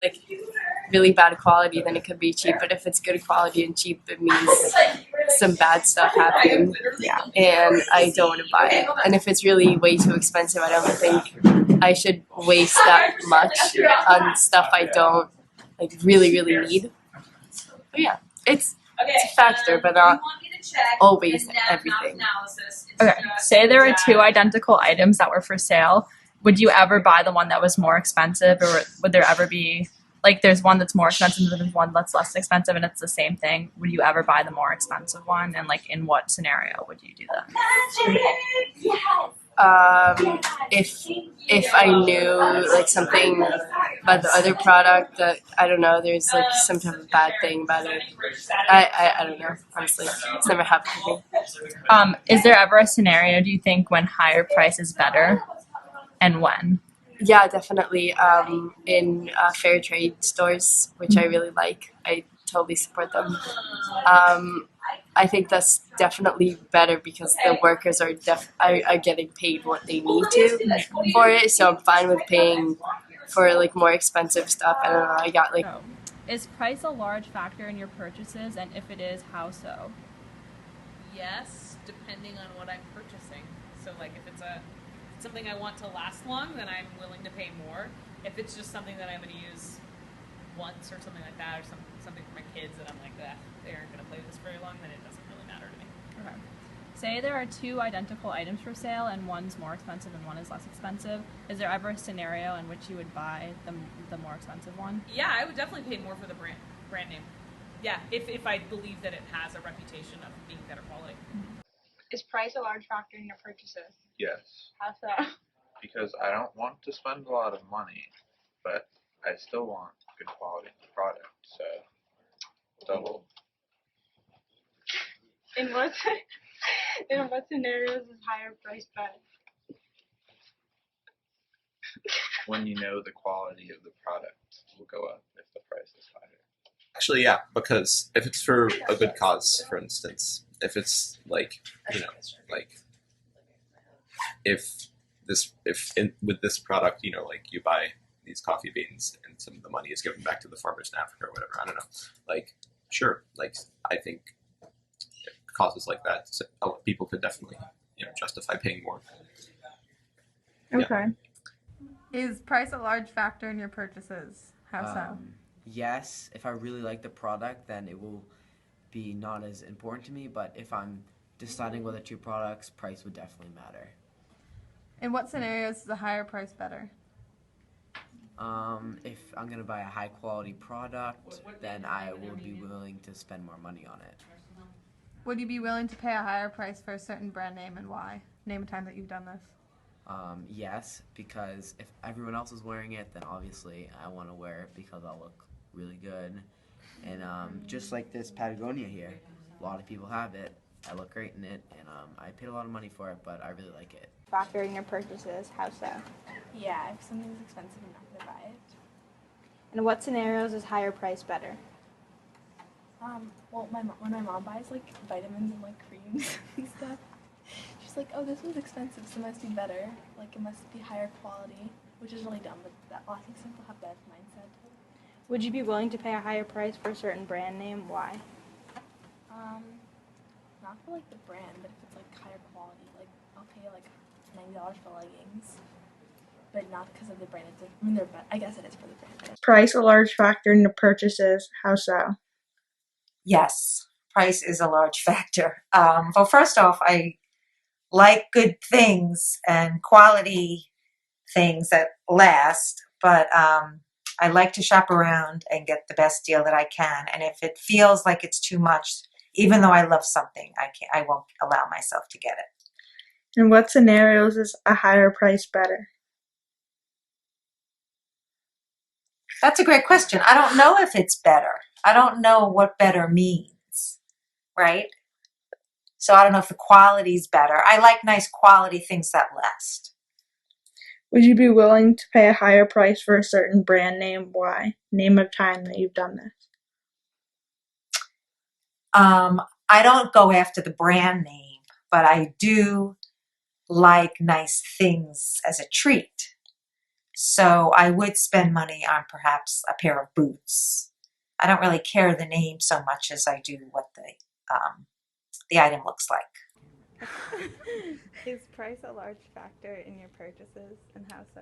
like really bad quality, then it could be cheap. But if it's good quality and cheap, it means some bad stuff happened. Yeah. And I don't want to buy it. And if it's really way too expensive, I don't think I should waste that much on stuff I don't like really need. But yeah, it's a factor, but not always everything. Okay, say there were two identical items that were for sale. Would you ever buy the one that was more expensive, or would there ever be, like, there's one that's more expensive and there's one that's less expensive and it's the same thing? Would you ever buy the more expensive one, and like in what scenario would you do that? If I knew like something about the other product that I don't know, there's like some type of bad thing about it. I don't know, honestly. It's never happened to me. Is there ever a scenario, do you think, when higher price is better, and when? Yeah, definitely. In fair trade stores, which I really like, I totally support them. I think that's definitely better because the workers are getting paid what they need to for it. So I'm fine with paying for like more expensive stuff. I don't know. I got like. Is price a large factor in your purchases, and if it is, how so? Yes, depending on what I'm purchasing. So like if it's something I want to last long, then I'm willing to pay more. If it's just something that I'm going to use once or something like that, or something for my kids that I'm like, they aren't going to play this very long, then it doesn't really matter to me. Okay. Say there are two identical items for sale and one's more expensive and one is less expensive. Is there ever a scenario in which you would buy the more expensive one? Yeah, I would definitely pay more for the brand name. Yeah, if I believe that it has a reputation of being better quality. Is price a large factor in your purchases? Yes. How so? Because I don't want to spend a lot of money, but I still want good quality product. So double. In what scenarios is higher price better? When you know the quality of the product will go up if the price is higher. Actually, yeah, because if it's for a good cause, for instance, if it's like, like with this product, like you buy these coffee beans and some of the money is given back to the farmers in Africa or whatever, I don't know. Like, sure, like I think causes like that, so people could definitely, justify paying more. Okay. Yeah. Is price a large factor in your purchases? How so? Yes, if I really like the product, then it will be not as important to me, but if I'm deciding whether two products, price would definitely matter. In what scenarios is a higher price better? If I'm going to buy a high quality product, then I will be willing to spend more money on it. Would you be willing to pay a higher price for a certain brand name, and why? Name a time that you've done this. Yes, because if everyone else is wearing it, then obviously I want to wear it because I'll look really good. And just like this Patagonia here, a lot of people have it. I look great in it, and I paid a lot of money for it, but I really like it. Factor in your purchases, how so? Yeah, if something's expensive, I'm not going to buy it. In what scenarios is higher price better? Well, when my mom buys like vitamins and like creams and stuff, she's like, oh, this was expensive, so it must be better. Like, it must be higher quality, which is really dumb, but I think some people have that mindset. Would you be willing to pay a higher price for a certain brand name? Why? Not for like the brand, but if it's like higher quality, like I'll pay like $90 for leggings, but not because of the brand. I mean, they're better. I guess it is for the brand. Price a large factor in your purchases? How so? Yes, price is a large factor. Well, first off, I like good things and quality things that last, but I like to shop around and get the best deal that I can. And if it feels like it's too much, even though I love something, I won't allow myself to get it. In what scenarios is a higher price better? That's a great question. I don't know if it's better. I don't know what better means, right? So I don't know if the quality's better. I like nice quality things that last. Would you be willing to pay a higher price for a certain brand name? Why? Name a time that you've done this. I don't go after the brand name, but I do like nice things as a treat. So I would spend money on perhaps a pair of boots. I don't really care the name so much as I do what the item looks like. Is price a large factor in your purchases, and how so?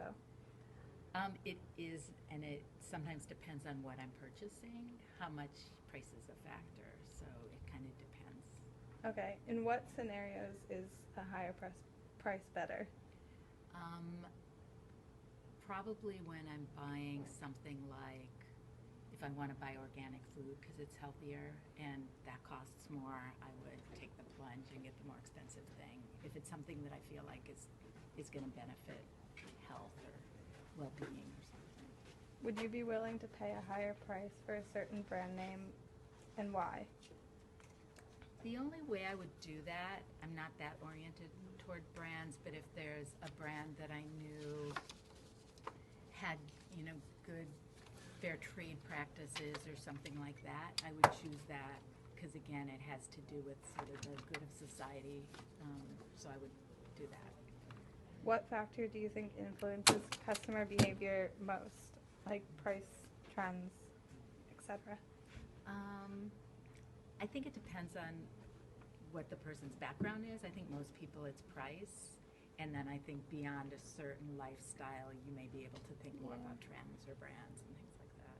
It is, and it sometimes depends on what I'm purchasing. How much price is a factor, so it kind of depends. Okay, in what scenarios is a higher price better? Probably when I'm buying something like, if I want to buy organic food because it's healthier and that costs more, I would take the plunge and get the more expensive thing. If it's something that I feel like is going to benefit health or well-being or something. Would you be willing to pay a higher price for a certain brand name, and why? The only way I would do that, I'm not that oriented toward brands, but if there's a brand that I knew had, good fair trade practices or something like that, I would choose that because, again, it has to do with sort of the good of society, so I would do that. What factor do you think influences customer behavior most, like price, trends, etc.? I think it depends on what the person's background is. I think most people it's price, and then I think beyond a certain lifestyle, you may be able to think more about trends or brands and things like that.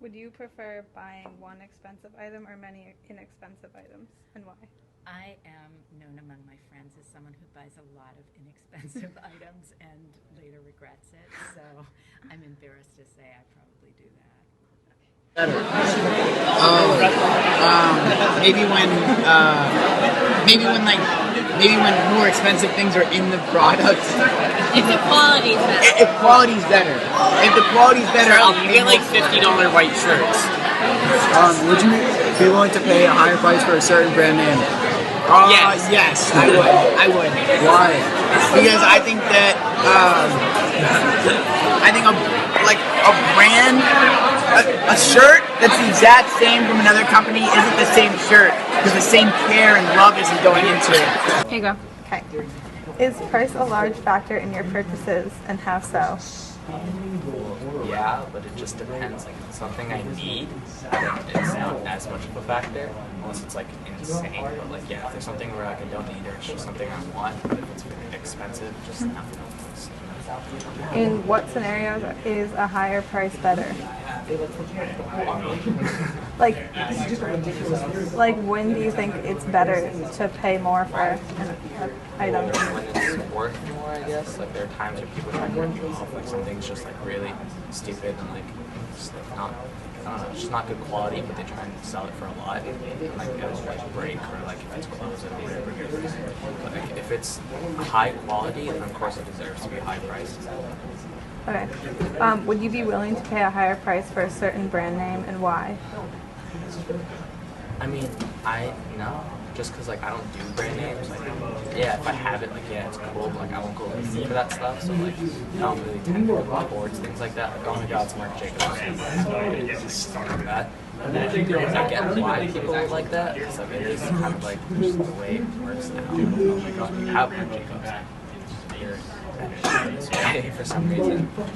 Would you prefer buying one expensive item or many inexpensive items, and why? I am known among my friends as someone who buys a lot of inexpensive items and later regrets it, so I'm embarrassed to say I probably do that. Maybe when more expensive things are in the product. If the quality's better. If quality's better. If the quality's better, I'll pay like $50 white shirts. Would you be willing to pay a higher price for a certain brand name? Yes, I would. Why? Because I think that a brand, a shirt that's the exact same from another company isn't the same shirt because the same care and love isn't going into it. Here you go. Okay. Is price a large factor in your purchases, and how so? Yeah, but it just depends. Like, if it's something I need, then it's not as much of a factor, unless it's like insane. But like, yeah, if there's something where like I don't need or it's just something I want, but if it's very expensive, just nothing else. In what scenarios is a higher price better? Like when do you think it's better to pay more for an item? When it's worth more, I guess. Like there are times where people try to rip you off, like something's just like really stupid and like just like not, I don't know, it's just not good quality, but they try and sell it for a lot. And like it'll like break or like if it's closed, it'll be whatever. But like if it's high quality, then of course it deserves to be high priced. Okay. Would you be willing to pay a higher price for a certain brand name, and why? I mean, no, just because like I don't do brand names. Like, yeah, if I have it, like yeah, it's cool. But like I won't go looking for that stuff. So like I don't really tend to go towards things like that. Like oh my god, it's Marc Jacobs. So like that. I get why people like that because like it is kind of like just the way it works now. Oh my god, you have Marc Jacobs. You're better this way for some reason. But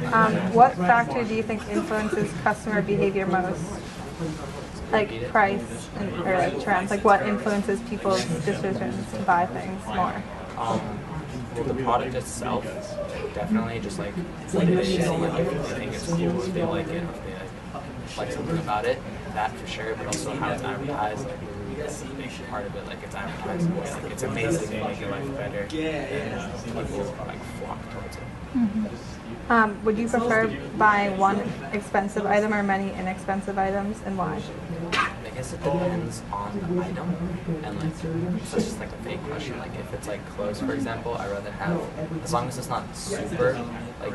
yeah. What factor do you think influences customer behavior most? Like price or like trends? Like what influences people's decisions to buy things more? Well, the product itself, definitely just like what it is, if they think it's cool, if they like it, if they like something about it, that for sure, but also how it's advertised, like that's a big part of it, like it's advertised, like it's amazing, they make your life better, and people like flock towards it. Mm-hmm. Would you prefer buying one expensive item or many inexpensive items, and why? I guess it depends on the item, and like, so it's just like a vague question, like if it's like clothes, for example, I'd rather have, as long as it's not super, like,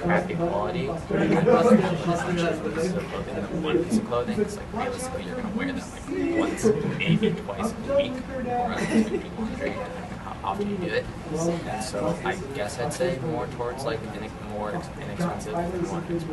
crappy quality, I'd rather have like actually piece of clothing than one piece of clothing, because like realistically you're going to wear them like once, maybe twice a week, or at least you do laundry, depending on how often you do it, and so I guess I'd say more towards like more inexpensive than more expensive.